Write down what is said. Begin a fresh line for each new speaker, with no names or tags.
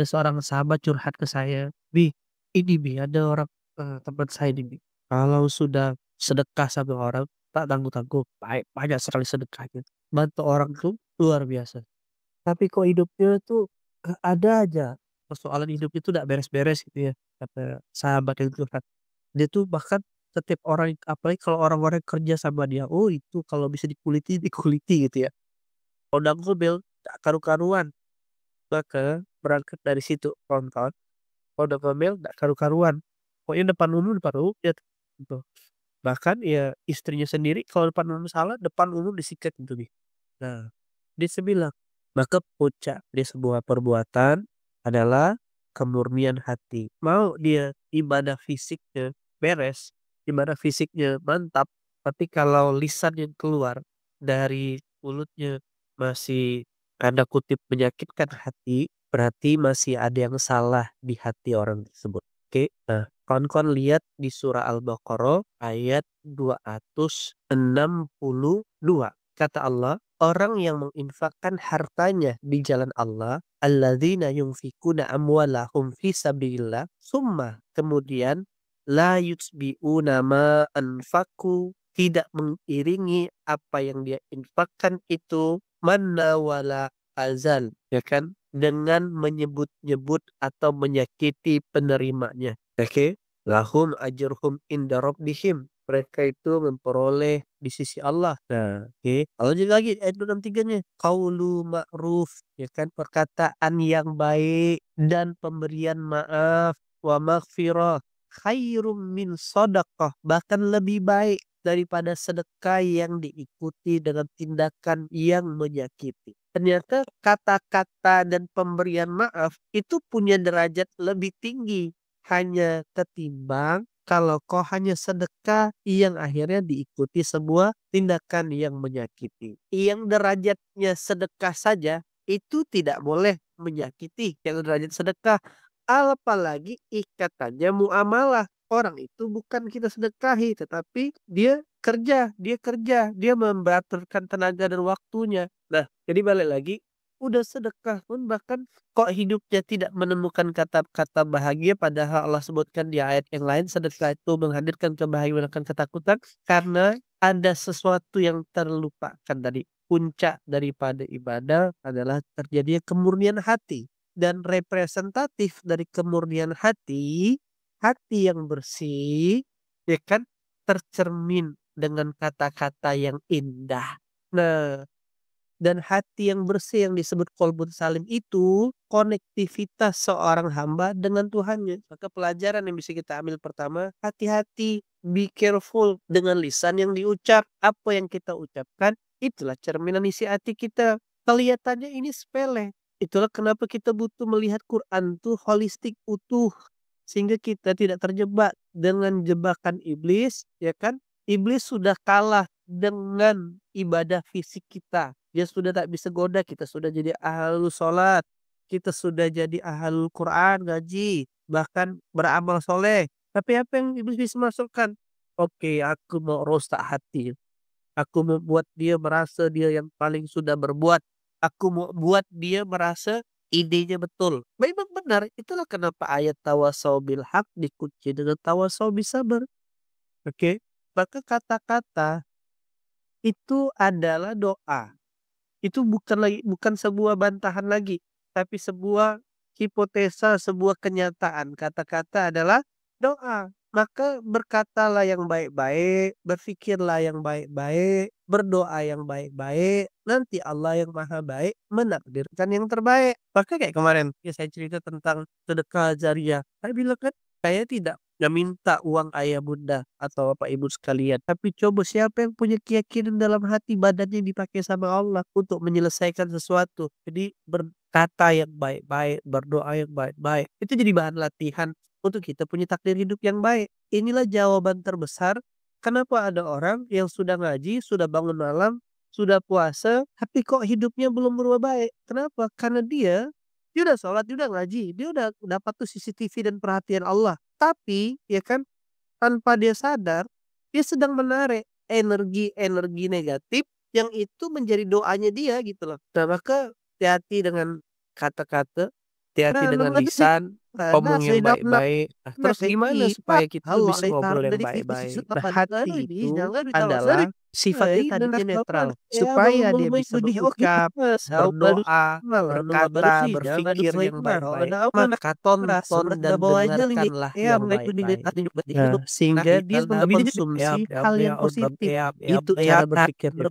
ada seorang sahabat curhat ke saya, "Bi, ini Bi, ada orang, teman saya ini Bi, kalau sudah sedekah sama orang, tak tanggung-tanggung, banyak sekali sedekahnya, bantu orang tuh luar biasa. Tapi kok hidupnya tuh, ada aja persoalan hidupnya tuh nggak beres-beres," gitu ya, kata sahabat yang curhat. Dia tuh bahkan setiap orang apalagi kalau orang-orang kerja sama dia, oh itu kalau bisa dikuliti, dikuliti gitu ya. Udah ngomel, nggak karu-karuan. Maka berangkat dari situ nonton, kalau udah ngomel nggak karu-karuan. Pokoknya depan umum ya gitu. Bahkan ya istrinya sendiri kalau depan umum salah, depan umum disikat gitu, Bi. Nah, dia sebilang, maka puncak dari sebuah perbuatan adalah kemurnian hati. Mau dia ibadah fisiknya beres, ibadah fisiknya mantap, tapi kalau lisan yang keluar dari mulutnya masih tanda kutip menyakitkan hati, berarti masih ada yang salah di hati orang tersebut. Oke, nah kawan-kawan lihat di surah Al-Baqarah ayat 262. Kata Allah, orang yang menginfakkan hartanya di jalan Allah, alladzina yunfikuna amwalahum fi sabilillah, summa kemudian la yutbi'una ma anfaku, tidak mengiringi apa yang dia infakkan itu manna wala azal, ya kan? Dengan menyebut-nyebut atau menyakiti penerimanya. Oke? Lahum ajruhum inda rabbihim. Mereka itu memperoleh di sisi Allah. Nah, oke. Allah juga lagi ayat 263-nya. Qaulu ma'ruf, ya kan? Perkataan yang baik dan pemberian maaf wa maghfirah khairum min sadaqah, bahkan lebih baik daripada sedekah yang diikuti dengan tindakan yang menyakiti. Ternyata kata-kata dan pemberian maaf itu punya derajat lebih tinggi hanya ketimbang kalau kau hanya sedekah yang akhirnya diikuti sebuah tindakan yang menyakiti. Yang derajatnya sedekah saja itu tidak boleh menyakiti yang derajat sedekah. Apalagi ikatannya muamalah. Orang itu bukan kita sedekahi, tetapi dia membatalkan tenaga dan waktunya. Nah, jadi balik lagi, udah sedekah pun bahkan kok hidupnya tidak menemukan kata-kata bahagia, padahal Allah sebutkan di ayat yang lain sedekah itu menghadirkan kebahagiaan dan ketakutan karena ada sesuatu yang terlupakan tadi. Puncak daripada ibadah adalah terjadinya kemurnian hati dan representatif dari kemurnian hati, hati yang bersih, ya kan, tercermin dengan kata-kata yang indah. Nah, dan hati yang bersih yang disebut kolbun salim itu konektivitas seorang hamba dengan Tuhannya. Maka pelajaran yang bisa kita ambil pertama, hati-hati, be careful dengan lisan yang diucap. Apa yang kita ucapkan, itulah cerminan isi hati kita. Kelihatannya ini sepele. Itulah kenapa kita butuh melihat Quran tuh holistik utuh. Sehingga kita tidak terjebak dengan jebakan iblis, ya kan? Iblis sudah kalah dengan ibadah fisik kita. Dia sudah tak bisa goda, kita sudah jadi ahlul sholat. Kita sudah jadi ahlul Quran, ngaji. Bahkan beramal soleh. Tapi apa yang iblis bisa masukkan? Oke, aku mau rosak hati. Aku membuat dia merasa dia yang paling sudah berbuat. Aku mau buat dia merasa idenya betul. Memang benar, itulah kenapa ayat tawasau bil haq dikunci dengan tawasau bis sabar. Oke, maka kata-kata itu adalah doa. Itu bukan sebuah bantahan lagi, tapi sebuah hipotesa, sebuah kenyataan. Kata-kata adalah doa. Maka berkatalah yang baik-baik, berfikirlah yang baik-baik, berdoa yang baik-baik. Nanti Allah yang maha baik menakdirkan yang terbaik. Maka kayak kemarin ya saya cerita tentang sedekah jariah. Saya bilang kan saya tidak minta uang ayah bunda atau bapak ibu sekalian. Tapi coba siapa yang punya keyakinan dalam hati badannya dipakai sama Allah untuk menyelesaikan sesuatu. Jadi berkata yang baik-baik, berdoa yang baik-baik. Itu jadi bahan latihan untuk kita punya takdir hidup yang baik. Inilah jawaban terbesar kenapa ada orang yang sudah ngaji, sudah bangun malam, sudah puasa, tapi kok hidupnya belum berubah baik. Kenapa? Karena dia udah sholat, dia udah ngaji, dia udah dapat tuh CCTV dan perhatian Allah. Tapi, ya kan, tanpa dia sadar, dia sedang menarik energi-energi negatif yang itu menjadi doanya dia gitu loh. Nah, maka hati-hati dengan kata-kata. hati-hati dengan lisan, ngomong yang baik-baik. Nah, terus gimana supaya kita tuh bisa ngobrol yang baik-baik? Nah, hati itu adalah sifatnya tadinya netral, supaya dia bisa berucap, berdoa, berkata, berpikir yang baik-baik, maka tonton dan dengarkanlah yang baik-baik. Nah, sehingga dia mengkonsumsi hal yang positif. Itu cara berpikirnya.